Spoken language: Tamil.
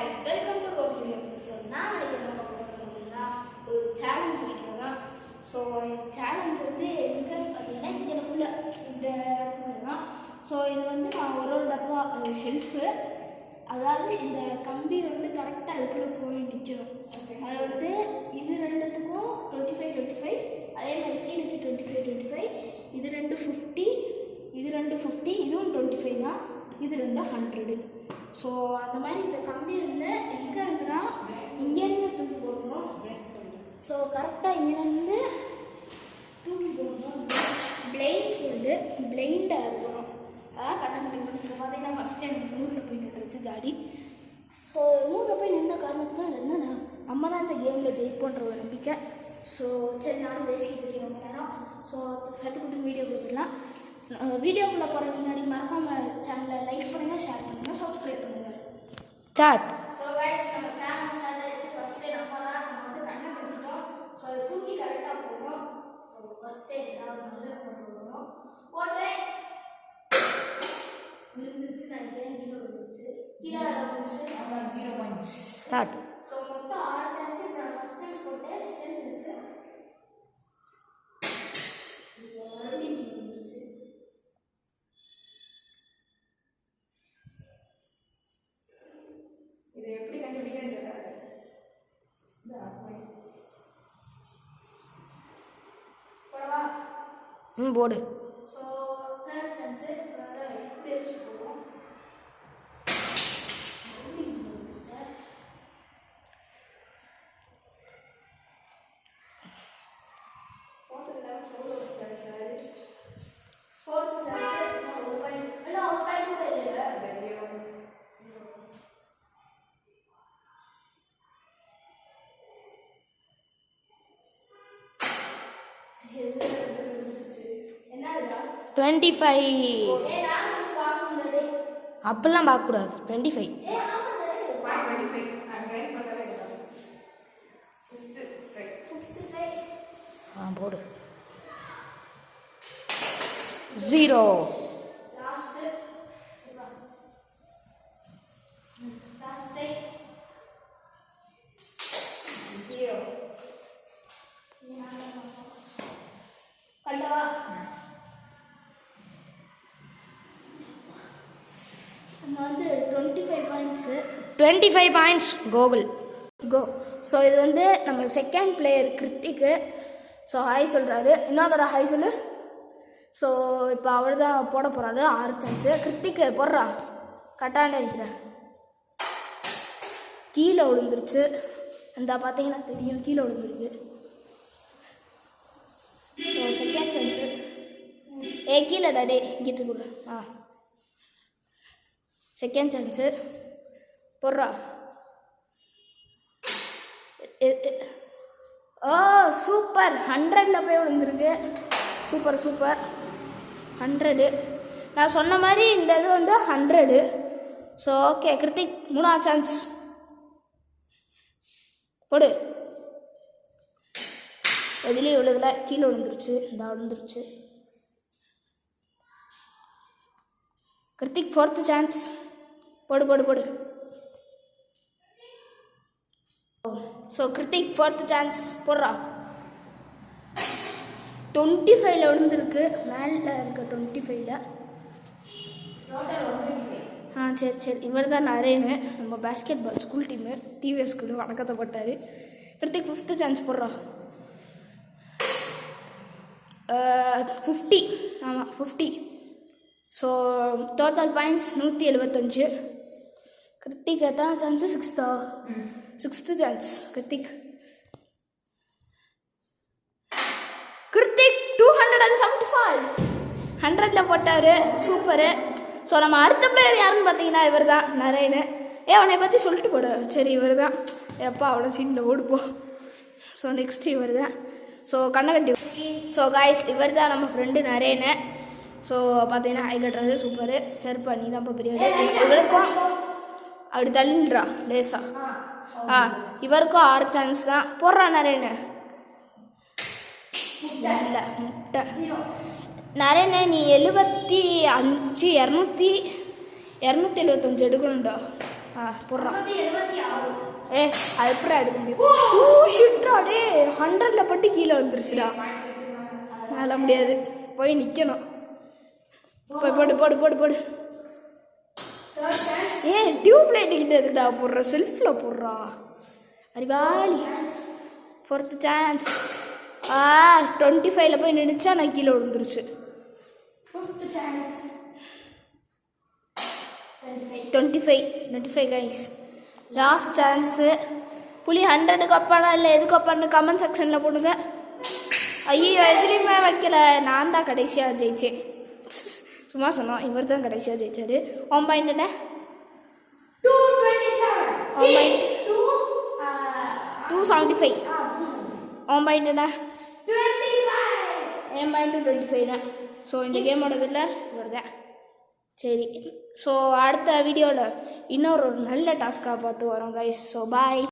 guys, welcome to Gopi. So now I am going to challenge video தான். So challenge வந்து எங்க அப்படினா இங்கனக்குள்ள இந்த இடத்துல தான். So இது வந்து நான் ஒரு டப்பா ஷெல்ஃப் அதாவது இந்த கம்பி வந்து கரெக்ட்டா அதுக்குள்ள போய் நிக்கணும். அது வந்து இது ரெண்டுத்துக்கும் 25 அதே மாதிரி கீழக்கு 25 இது ரெண்டு 50 இது ரெண்டு 50 இதுவும் 25 தான். இது ரெண்டு 100. ஸோ அந்த மாதிரி இந்த கம்பி வந்து எங்கே இருந்துன்னா இங்கேருந்து தூக்கி போடணும். ஸோ கரெக்டாக இங்கேருந்து தூக்கி போடணும். பிளைண்டாக இருக்கணும். அதான் கட்ட முடியும். இப்போ பார்த்தீங்கன்னா ஃபஸ்ட்டு எனக்கு 100 போய் நின்றுச்சு ஜாடி. ஸோ 100 போய் நின்ற காரணத்துலாம் என்னென்னா நம்ம தான் இந்த கேமில் ஜெயிப்போன்ற ஒரு நம்பிக்கை. ஸோ சரி நானும் பேசிக்கிட்டு இருக்கேன் ரொம்ப நேரம். ஸோ சட்டுக்குட்டு வீடியோ கொடுத்துடலாம். வீடியோக்குள்ளே போகிறதுக்கு முன்னாடி மறக்காமல் சேனலை லைக் பண்ணுங்கள், ஷேர் பண்ணுங்கள், சப்ஸ்கிரைப் பண்ணுங்கள். ஸ்டார்ட். ஸோ கைஸ் நம்ம சேனல் ஸ்டார்ட் ஆகிடுச்சு. ஃபஸ்ட்டே நம்ம வந்து கண்ணை கட்டிட்டோம். ஸோ அதை தூக்கி கரெக்டாக போடணும். ஸோ ஃபஸ்ட்டே ஏதாவது நல்ல போடணும். போடுறேன். விழுந்துருச்சு நினைக்கிறேன். கீழே விழுந்துருச்சு. கீழே விழுந்துருச்சு. 0 பாயிண்ட்ஸ். ஸ்டார்ட். ஸோ மொத்தம் 6 சான்ஸ். நான் ஃபஸ்ட் சான்ஸ் போட்டேன். செகண்ட் சான்ஸு மறுபடியும் விழுந்துருச்சு. இதை எப்படி கண்டுபிடிக்கிறது போடவா? போடு. ஸோ தேர்ட் சான்ஸு எப்படி வச்சு போடுவோம். ஃபோர்த் சான்ஸு ஒரு பாயிண்ட் இல்லை, ஒரு பாயிண்ட் கூட இல்லை. என்னதுடா 25. நான் பார்க்கணும்டே. அப்பெல்லாம் பார்க்கக்கூடாது. 25. போடு. 0. கண்டவா நம்ம வந்து 25 பாயிண்ட்ஸு 25 பாயிண்ட்ஸ் கோகுல் கோ. ஸோ இது வந்து நம்ம செகண்ட் பிளேயர் கிருத்திக்கு. ஸோ ஹாய் சொல்கிறாரு. இன்னொரு ஹாய் சொல்லு. ஸோ இப்போ அவர் தான் போட போகிறாரு. 6 சான்ஸு. கிருத்திக்கு போடுறா. கட்டாண்ட அடிக்கிற. கீழே விழுந்துருச்சு. அந்த பார்த்தீங்கன்னா தெரியும் கீழே விழுந்துருக்கு. So second chance. கீழேடா டே இங்கிட்டு கூட. செகண்ட் சான்ஸு போடுறா. சூப்பர். 100ல் போய் விழுந்துருக்கு. சூப்பர் 100. நான் சொன்ன மாதிரி இந்த இது வந்து 100. ஸோ ஓகே கிருத்திக் 3ஆவது சான்ஸ் போடு. எதுலேயும் விழுகலை. கீழே விழுந்துருச்சு. இந்த விழுந்துருச்சு. கிருத்திக் 4th சான்ஸ் போடு. ஸோ கிருத்திக் 4th சான்ஸ் போடுறா. 25ல் விழுந்துருக்கு. மேலே இருக்க 25ல். சரி இவர் தான் நரேனு, நம்ம basketball school team TVS school வணக்கத்தை போட்டார். கிருத்திக் 5th சான்ஸ் போடுறா. 50. ஆமாம் 50. So total points 175. கிருத்திக் எத்தனை சான்ஸு? 6th chance Hrithik 275. 100ல் போட்டார். சூப்பரு. ஸோ நம்ம அடுத்த பிளேயர் யாருன்னு பார்த்தீங்கன்னா இவர் தான் நரேனு. உன்னை பற்றி சொல்லிட்டு போடு. சரி இவர் தான். எப்பா அவ்வளோ சீனில் ஓடுப்போ. ஸோ நெக்ஸ்ட் இவர் தான். ஸோ கண்ணகட்டி. ஸோ காய்ஸ் இவர் தான் நம்ம ஃப்ரெண்டு நரேனு. ஸோ பார்த்தீங்கன்னா ஹை கட்டுறது சூப்பரு. சரிப்பா நீ தான் இப்போ பெரிய இவருக்கும் அப்படி தள்ளிடுறா லேசா. இவருக்கும் 6 சான்ஸ் தான் போடுறா நரேனு. இல்லை முட்டை. நரேனு நீ 275 எடுக்கணும்டா. போடுறான் 76. ஏ அது எப்படி எடுக்க முடியும்? ஓ ஷிட்ரா டே 100ல பட்டு கீழே வந்துருச்சுடா. அதெல்லாம் முடியாது, போய் நிற்கணும். போய் போடு போடு போடு போடு. ஏ டியூப் லைட் கிட்ட எதுக்குடா போடுற? செல்ஃபில் போடுறா அறிவாளி. 4th chance. 25ல போய் நினைச்சா நான் கீழே விழுந்துருச்சு. 5th chance. 25 guys, last chance. புளி 100க்கு அப்பானா இல்லை எதுக்கு அப்பான்னு கமெண்ட் செக்ஷனில் போடுங்க. ஐயோ எதுலேயுமே வைக்கல, நான் தான் கடைசியாக ஜெயித்தேன். சும்மா சொன்னோம், இவர் தான் கடைசியாக ஜெயிச்சார். 1 பாயிண்ட் என்ன? 227. 275. 1 பாயிண்ட் என்ன? 25. என் பாயிண்ட்டு 25 தான். ஸோ இந்த கேமோட வின்னர் இவர் தான். சரி, ஸோ அடுத்த வீடியோவில் இன்னொரு நல்ல டாஸ்க்காக பார்த்து வரோம் கைஸ். So bye.